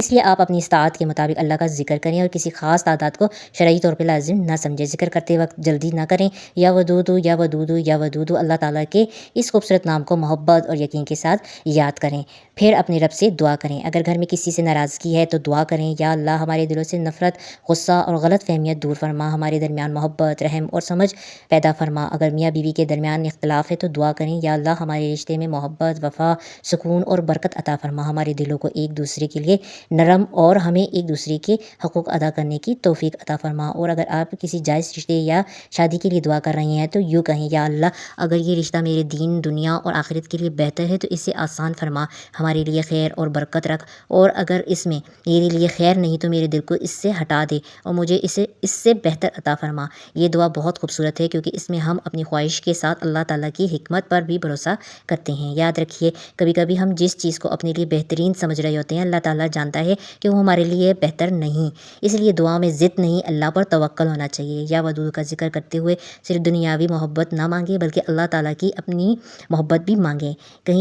اس لیے آپ اپنی استطاعت کے مطابق اللہ کا ذکر کریں اور کسی خاص تعداد کو شرعی طور پہ لازم نہ سمجھیں۔ ذکر کرتے وقت جلدی نہ کریں۔ یا ودودو یا ودودو یا ودودو، اللہ تعالیٰ کے اس خوبصورت نام کو محبت اور یقین کے ساتھ یاد کریں۔ پھر اپنے رب سے دعا کریں۔ اگر گھر میں کسی سے ناراضگی ہے تو دعا کریں، یا اللہ ہمارے دلوں سے نفرت، غصہ اور غلط فہمیت دور فرما، ہمارے درمیان محبت، رحم اور سمجھ پیدا فرما۔ اگر میاں بیوی کے درمیان اختلاف ہے تو دعا کریں، یا اللہ ہمارے رشتے میں محبت، وفا، سکون اور برکت عطا فرما، ہمارے دلوں کو ایک دوسرے کے لیے نرم اور ہمیں ایک دوسرے کے حقوق ادا کرنے کی توفیق عطا فرما۔ اور اگر آپ کسی جائز رشتے یا شادی کے لیے دعا کر رہے ہیں تو یوں کہیں، یا اللہ اگر یہ رشتہ میرے دین، دنیا اور آخرت کے لیے بہتر ہے تو اسے آسان فرما، ہمارے لیے خیر اور برکت رکھ، اور اگر اس میں میرے لیے خیر نہیں تو میرے دل کو اس سے ہٹا دے اور مجھے اس سے بہتر عطا فرما۔ یہ دعا بہت خوبصورت ہے کیونکہ اس میں ہم اپنی خواہش کے ساتھ اللہ تعالیٰ کی حکمت پر بھی بھروسہ کرتے ہیں۔ یاد رکھیے، کبھی کبھی ہم جس چیز کو اپنے لیے بہترین سمجھ رہے ہوتے ہیں اللہ تعالیٰ جانتا ہے کہ وہ ہمارے لیے بہتر نہیں، اس لیے دعا میں ضد نہیں، اللہ پر توکل ہونا چاہیے۔ یا ودود کا ذکر کرتے ہوئے صرف دنیاوی محبت نہ مانگے بلکہ اللہ تعالیٰ کی اپنی محبت بھی مانگیں۔ کہیں